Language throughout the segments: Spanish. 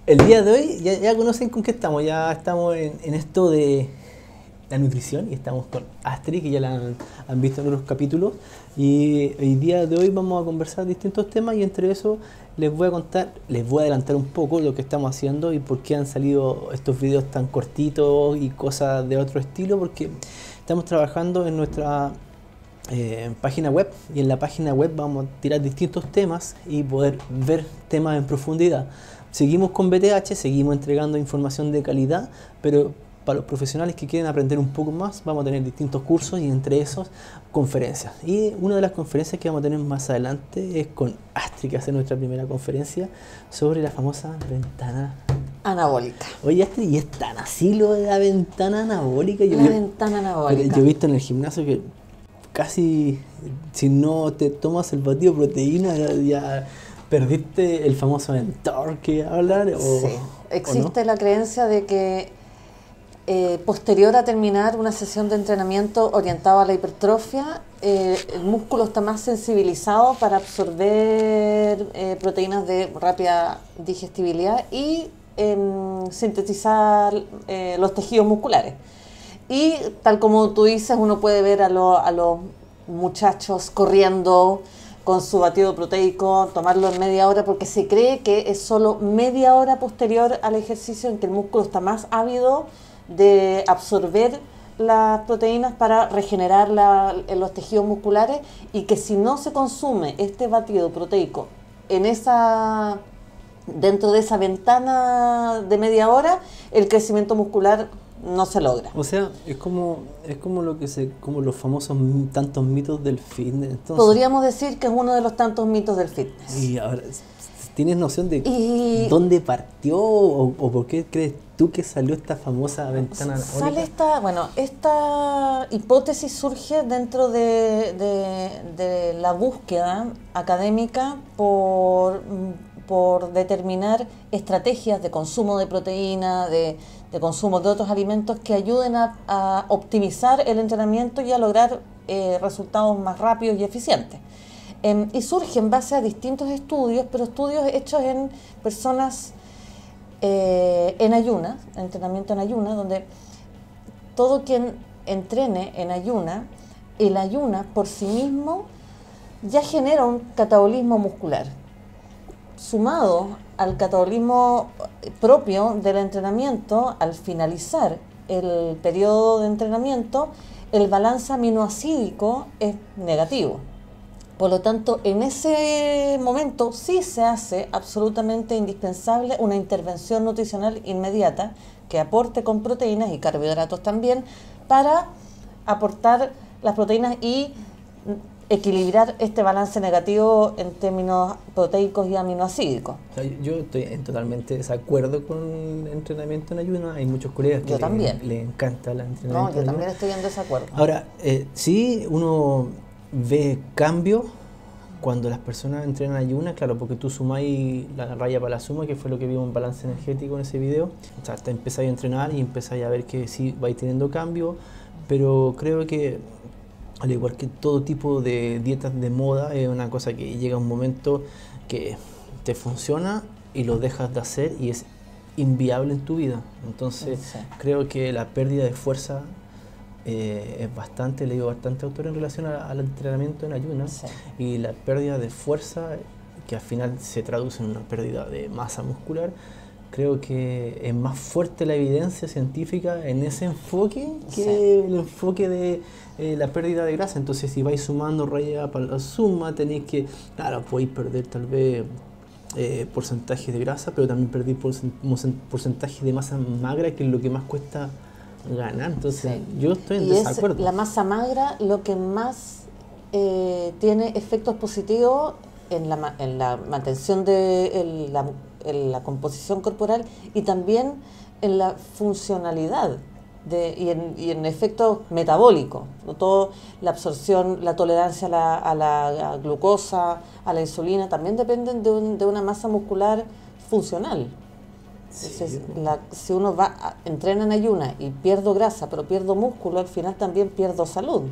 El día de hoy ya conocen con qué estamos, ya estamos en esto de la nutrición y estamos con Astrid, que ya la han visto en otros capítulos. Y el día de hoy vamos a conversar distintos temas y entre eso les voy a contar, les voy a adelantar un poco lo que estamos haciendo y por qué han salido estos videos tan cortitos y cosas de otro estilo, porque estamos trabajando en nuestra página web y en la página web vamos a tirar distintos temas y poder ver temas en profundidad. Seguimos con BTH, seguimos entregando información de calidad, pero para los profesionales que quieren aprender un poco más, vamos a tener distintos cursos y entre esos conferencias. Y una de las conferencias que vamos a tener más adelante es con Astrid, que hace nuestra primera conferencia sobre la famosa ventana anabólica. Oye, Astrid, ¿y es tan así lo de la ventana anabólica? Ventana anabólica. Yo he visto en el gimnasio que casi si no te tomas el batido de proteína ya perdiste el famoso mentor que hablar. Sí, existe la creencia de que posterior a terminar una sesión de entrenamiento orientado a la hipertrofia, el músculo está más sensibilizado para absorber proteínas de rápida digestibilidad y sintetizar los tejidos musculares. Y tal como tú dices, uno puede ver a los muchachos corriendo con su batido proteico, tomarlo en media hora, porque se cree que es solo media hora posterior al ejercicio en que el músculo está más ávido de absorber las proteínas para regenerar los tejidos musculares, y que si no se consume este batido proteico dentro de esa ventana de media hora, el crecimiento muscular no se logra. O sea, es como como los famosos tantos mitos del fitness. Entonces, podríamos decir que es uno de los tantos mitos del fitness. Y ahora, ¿tienes noción de dónde partió o por qué crees tú que salió esta famosa ventana anabólica? Esta hipótesis surge dentro de la búsqueda académica por determinar estrategias de consumo de proteína, de consumo de otros alimentos que ayuden a optimizar el entrenamiento y a lograr resultados más rápidos y eficientes. Y surge en base a distintos estudios, pero estudios hechos en personas en ayunas, entrenamiento en ayunas, donde todo quien entrene en ayuna, el ayuna por sí mismo ya genera un catabolismo muscular. Sumado al catabolismo propio del entrenamiento, al finalizar el periodo de entrenamiento, el balance aminoacídico es negativo. Por lo tanto, en ese momento sí se hace absolutamente indispensable una intervención nutricional inmediata que aporte con proteínas y carbohidratos también, para aportar las proteínas y equilibrar este balance negativo en términos proteicos y aminoacídicos. O sea, yo estoy en totalmente desacuerdo con el entrenamiento en ayuno. Hay muchos colegas que le encanta el entrenamiento en ayuno. Yo también estoy en desacuerdo. Ahora, sí, uno ve cambios cuando las personas entrenan ayunas, claro, porque tú sumáis la raya para la suma, que fue lo que vimos en balance energético en ese video. O sea, te empezáis a entrenar y empezáis a ver que sí vais teniendo cambios, pero creo que al igual que todo tipo de dietas de moda, es una cosa que llega un momento que te funciona y lo dejas de hacer y es inviable en tu vida. Entonces, creo que la pérdida de fuerza es bastante, le digo bastante autor en relación al entrenamiento en ayunas, y la pérdida de fuerza, que al final se traduce en una pérdida de masa muscular. Creo que es más fuerte la evidencia científica en ese enfoque que el enfoque de la pérdida de grasa. Entonces, si vais sumando raya para la suma, tenéis que, claro, podéis perder tal vez porcentaje de grasa, pero también perdí porcentaje de masa magra, que es lo que más cuesta ganar. Entonces, yo estoy en desacuerdo. Es la masa magra lo que más tiene efectos positivos en la mantención de la composición corporal y también en la funcionalidad y en efectos metabólicos, ¿no? Todo, la absorción, la tolerancia a la glucosa, a la insulina, también dependen de una masa muscular funcional. Entonces, si uno entrena en ayuna y pierdo grasa, pero pierdo músculo, al final también pierdo salud.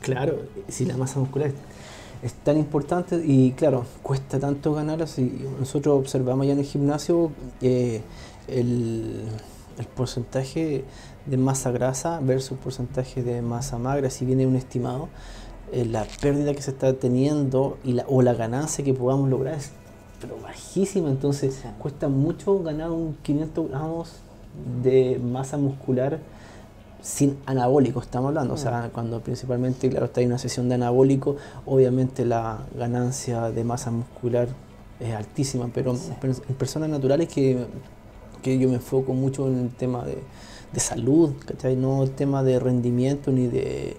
Claro, si la masa muscular es tan importante y claro, cuesta tanto ganar. Así, nosotros observamos ya en el gimnasio el, el porcentaje de masa grasa versus porcentaje de masa magra, si viene un estimado, la pérdida que se está teniendo o la ganancia que podamos lograr es pero bajísima, entonces Sí. cuesta mucho ganar un 500 gramos de masa muscular sin anabólico, estamos hablando, o sea, cuando principalmente, claro, está en una sesión de anabólico, obviamente la ganancia de masa muscular es altísima, pero Sí. en personas naturales que yo me enfoco mucho en el tema de salud, ¿cachai? No el tema de rendimiento ni de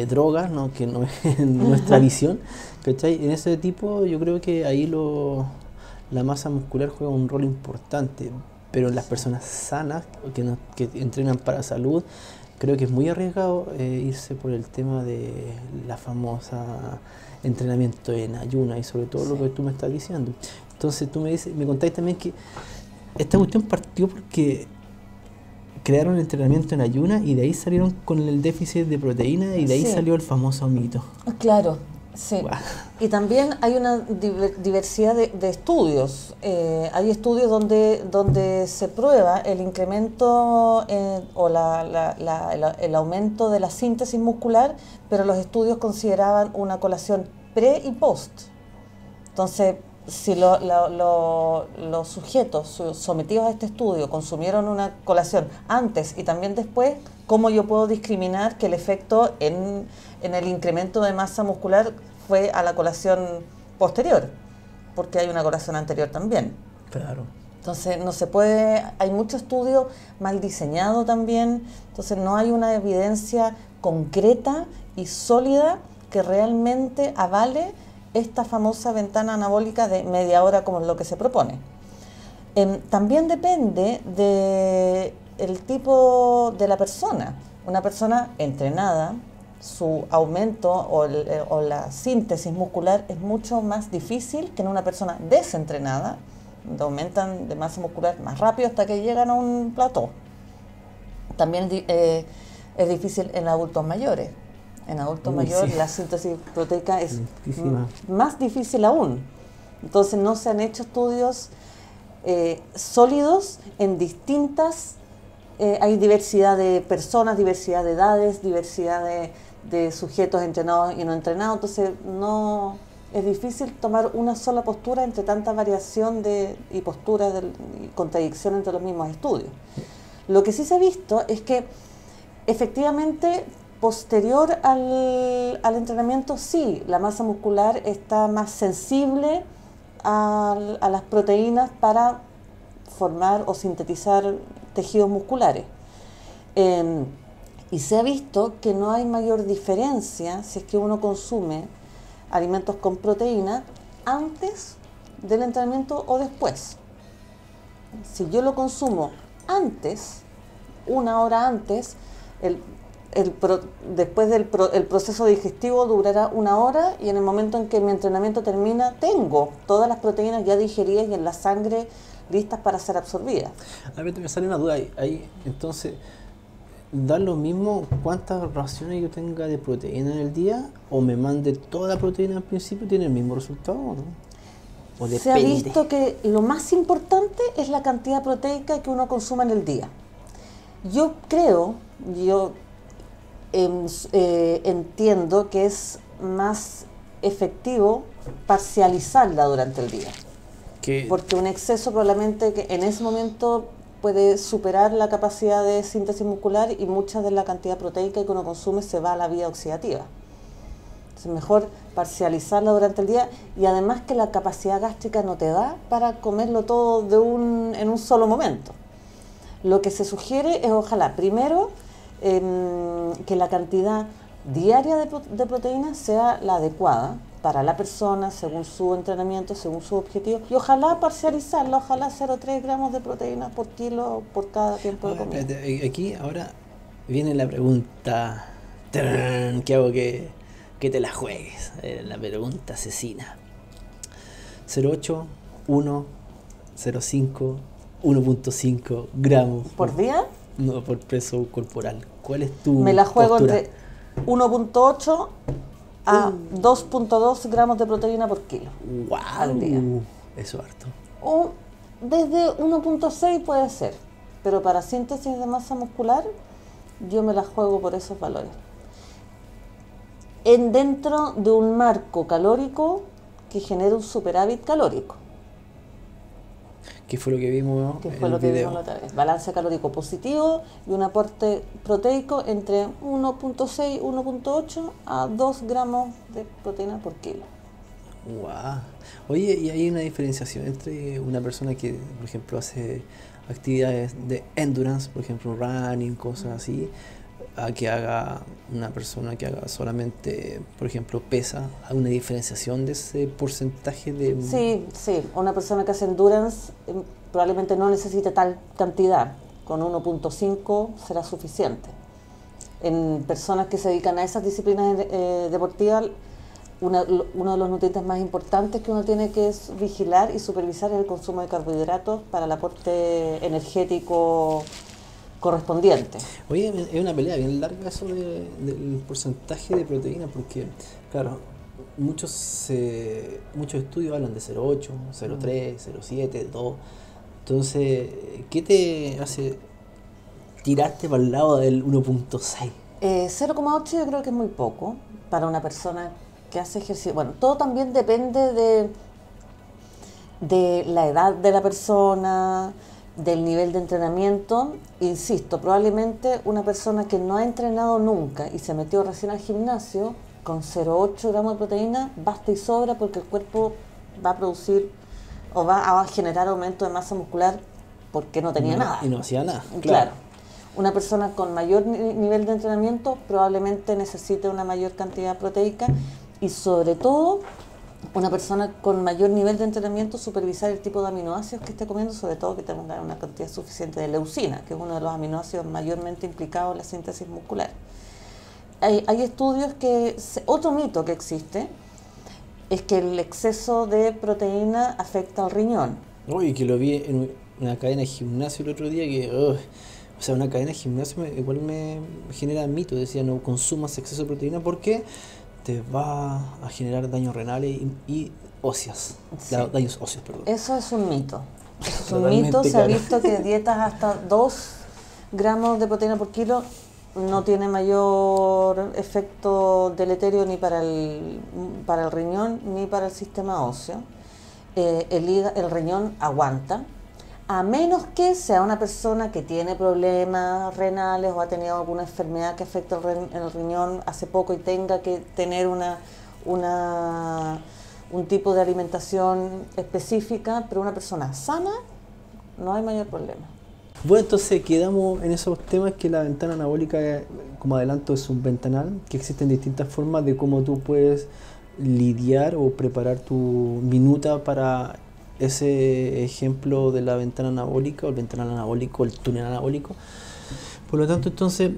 drogas, ¿no? Que no es nuestra visión, ¿cachai? En ese tipo yo creo que ahí la masa muscular juega un rol importante, pero en las personas sanas que entrenan para salud, creo que es muy arriesgado irse por el tema de la famosa entrenamiento en ayuna y sobre todo lo que tú me estás diciendo. Entonces tú me contáis también que esta cuestión partió porque crearon el entrenamiento en ayuna y de ahí salieron con el déficit de proteína y de ahí Sí. salió el famoso mito. Claro, sí. Guau. Y también hay una diversidad de estudios. Hay estudios donde se prueba el incremento o el aumento de la síntesis muscular, pero los estudios consideraban una colación pre y post. Entonces, si los sujetos sometidos a este estudio consumieron una colación antes y también después, ¿cómo yo puedo discriminar que el efecto en el incremento de masa muscular fue a la colación posterior? Porque hay una colación anterior también. Claro. Entonces no se puede, hay mucho estudio mal diseñado también, entonces no hay una evidencia concreta y sólida que realmente avale esta famosa ventana anabólica de media hora como es lo que se propone. También depende del tipo de la persona. Una persona entrenada, su aumento o la síntesis muscular es mucho más difícil que en una persona desentrenada, donde aumentan de masa muscular más rápido hasta que llegan a un plató. También es difícil en adultos mayores. En adultos mayores sí. la síntesis proteica es Lentísima. más difícil aún. Entonces no se han hecho estudios sólidos en distintas... hay diversidad de personas, diversidad de edades, diversidad de sujetos entrenados y no entrenados. Entonces no es difícil tomar una sola postura entre tanta variación y posturas y contradicción entre los mismos estudios. Lo que sí se ha visto es que efectivamente posterior al entrenamiento sí, la masa muscular está más sensible a las proteínas para formar o sintetizar tejidos musculares. Y se ha visto que no hay mayor diferencia si es que uno consume alimentos con proteína antes del entrenamiento o después. Si yo lo consumo antes, una hora antes, después el proceso digestivo durará una hora y en el momento en que mi entrenamiento termina, tengo todas las proteínas ya digeridas y en la sangre listas para ser absorbidas. A ver, me sale una duda ahí. Entonces, ¿da lo mismo cuántas raciones yo tenga de proteína en el día o me mande toda la proteína al principio? ¿Tiene el mismo resultado o no? ¿O Se ha depende? visto que lo más importante es la cantidad proteica que uno consuma en el día. Yo entiendo que es más efectivo parcializarla durante el día. Porque un exceso probablemente que en ese momento puede superar la capacidad de síntesis muscular y mucha de la cantidad proteica que uno consume se va a la vía oxidativa. Entonces mejor parcializarla durante el día y además que la capacidad gástrica no te da para comerlo todo en un solo momento. Lo que se sugiere es ojalá primero que la cantidad diaria de proteínas sea la adecuada para la persona, según su entrenamiento, según su objetivo, y ojalá parcializarla, ojalá 0,3 gramos de proteína por kilo por cada tiempo de comida. Aquí ahora viene la pregunta que hago que te la juegues, la pregunta asesina. 0,8, 1, 0,5, 1,5 gramos ¿Por día? No, por peso corporal. ¿Cuál es tu Me la juego postura? entre 1,8 a 2.2 gramos de proteína por kilo al día. Eso es harto. O desde 1.6 puede ser, pero para síntesis de masa muscular yo me la juego por esos valores. Dentro de un marco calórico que genera un superávit calórico. ¿Qué fue lo que vimos Que fue lo que vimos la otra vez. Balance calórico positivo y un aporte proteico entre 1.6, 1.8 a 2 gramos de proteína por kilo. Wow. Oye, ¿y hay una diferenciación entre una persona que, por ejemplo, hace actividades de endurance, por ejemplo, running, cosas así, a que haga una persona que haga solamente, por ejemplo, pesa? ¿Hay una diferenciación de ese porcentaje de...? Sí. Una persona que hace endurance probablemente no necesite tal cantidad. Con 1.5 será suficiente. En personas que se dedican a esas disciplinas deportivas, uno de los nutrientes más importantes que uno tiene que vigilar y supervisar es el consumo de carbohidratos para el aporte energético correspondiente. Oye, es una pelea bien larga eso del porcentaje de proteína, porque, claro, muchos estudios hablan de 0,8, 0,3, 0,7, 2. Entonces, ¿qué te hace tirarte para el lado del 1.6? 0,8 yo creo que es muy poco para una persona que hace ejercicio. Bueno, todo también depende de la edad de la persona, del nivel de entrenamiento. Insisto, probablemente una persona que no ha entrenado nunca y se metió recién al gimnasio, con 0,8 gramos de proteína, basta y sobra porque el cuerpo va a producir o va a generar aumento de masa muscular porque no tenía nada. Y no hacía nada. Claro. Una persona con mayor nivel de entrenamiento probablemente necesite una mayor cantidad proteica y sobre todo una persona con mayor nivel de entrenamiento supervisar el tipo de aminoácidos que esté comiendo, sobre todo que tenga una cantidad suficiente de leucina, que es uno de los aminoácidos mayormente implicados en la síntesis muscular. Hay estudios otro mito que existe es que el exceso de proteína afecta al riñón. Oye, que lo vi en una cadena de gimnasio el otro día que... o sea, una cadena de gimnasio igual me genera mito. Decía, no consumas exceso de proteína porque te va a generar daños renales y óseos. Sí. Daños óseos, perdón. Eso es un mito. Eso es un mito. Se ha visto que dietas hasta 2 gramos de proteína por kilo no tiene mayor efecto deleterio ni para el riñón ni para el sistema óseo. El riñón aguanta, a menos que sea una persona que tiene problemas renales o ha tenido alguna enfermedad que afecta el riñón hace poco y tenga que tener un tipo de alimentación específica, pero una persona sana no hay mayor problema. Bueno, entonces quedamos en esos temas que la ventana anabólica, como adelanto, es un ventanal, que existen distintas formas de cómo tú puedes lidiar o preparar tu minuta para ese ejemplo de la ventana anabólica o el ventanal anabólico, el túnel anabólico. Por lo tanto, entonces,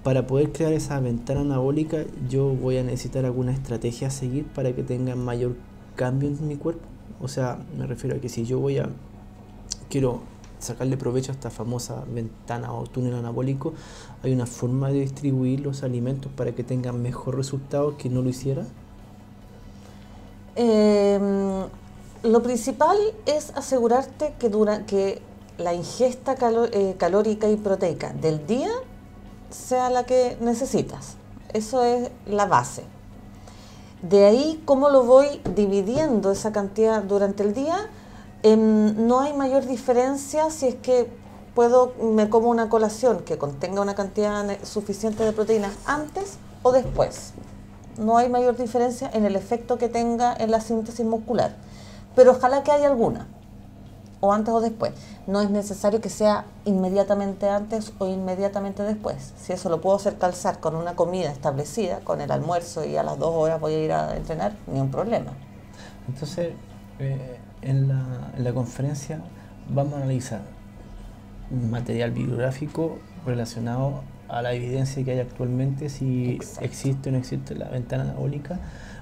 para poder crear esa ventana anabólica, yo voy a necesitar alguna estrategia a seguir para que tenga mayor cambio en mi cuerpo. O sea, me refiero a que si yo quiero sacarle provecho a esta famosa ventana o túnel anabólico, ¿hay una forma de distribuir los alimentos para que tengan mejor resultado que no lo hiciera? Lo principal es asegurarte que la ingesta calórica y proteica del día sea la que necesitas. Eso es la base. De ahí, ¿cómo lo voy dividiendo esa cantidad durante el día? No hay mayor diferencia si es que me como una colación que contenga una cantidad suficiente de proteínas antes o después. No hay mayor diferencia en el efecto que tenga en la síntesis muscular. Pero ojalá que haya alguna, o antes o después. No es necesario que sea inmediatamente antes o inmediatamente después. Si eso lo puedo hacer calzar con una comida establecida, con el almuerzo y a las 2 horas voy a ir a entrenar, ni un problema. Entonces, en la conferencia vamos a analizar material bibliográfico relacionado a la evidencia que hay actualmente, si existe o no existe la ventana anabólica.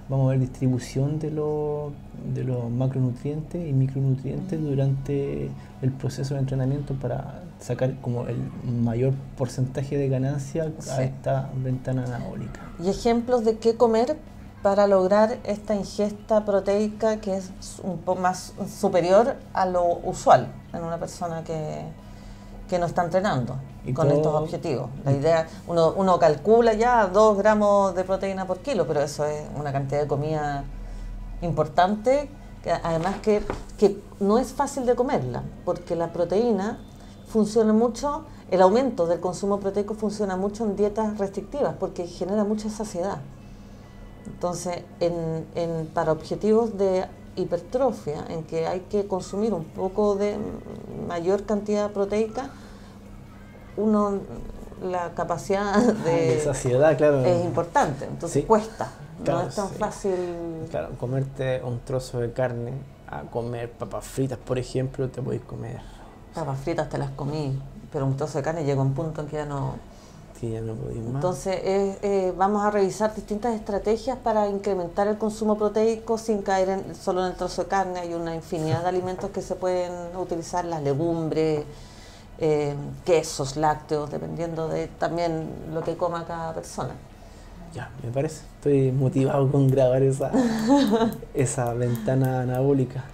vamos a ver distribución de los macronutrientes y micronutrientes durante el proceso de entrenamiento para sacar como el mayor porcentaje de ganancia a esta ventana anabólica. Y ejemplos de qué comer para lograr esta ingesta proteica que es un poco más superior a lo usual en una persona que no está entrenando con estos objetivos. La idea, uno calcula ya 2 gramos de proteína por kilo, pero eso es una cantidad de comida importante, que además que no es fácil de comerla, porque la proteína funciona mucho, el aumento del consumo proteico funciona mucho en dietas restrictivas, porque genera mucha saciedad. Entonces, para objetivos de hipertrofia, en que hay que consumir un poco de mayor cantidad proteica, la capacidad de saciedad, claro, es importante, entonces cuesta, claro, no es tan fácil. Claro, comerte un trozo de carne a comer papas fritas, por ejemplo, te podéis comer. Papas fritas te las comí, pero un trozo de carne llega a un punto en que ya no... Sí, ya no podéis más. Entonces, vamos a revisar distintas estrategias para incrementar el consumo proteico sin caer solo en el trozo de carne. Hay una infinidad de alimentos que se pueden utilizar, las legumbres, quesos, lácteos, dependiendo de también lo que coma cada persona. Ya, me parece. Estoy motivado con grabar esa ventana anabólica.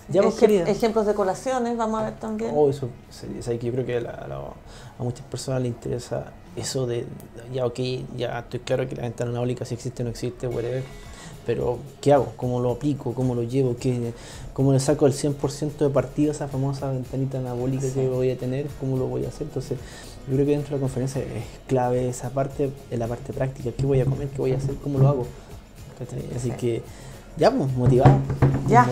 Ya, ejemplos de colaciones, vamos a ver también. Eso sería, que yo creo que a muchas personas les interesa eso de, ya ok, ya estoy claro que la ventana anabólica si existe o no existe, whatever, pero ¿qué hago? ¿Cómo lo aplico? ¿Cómo lo llevo? ¿Cómo le saco el 100% de partido a esa famosa ventanita anabólica que voy a tener? ¿Cómo lo voy a hacer? Entonces, yo creo que dentro de la conferencia es clave esa parte, en la parte práctica, ¿qué voy a comer? ¿Qué voy a hacer? ¿Cómo lo hago? Así que, ya, pues, motivado. Ya,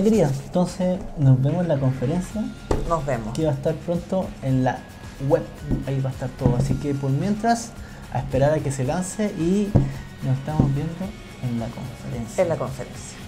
querida, entonces nos vemos en la conferencia. Nos vemos. Que va a estar pronto en la web, ahí va a estar todo. Así que por mientras, a esperar a que se lance y nos estamos viendo en la conferencia. En la conferencia.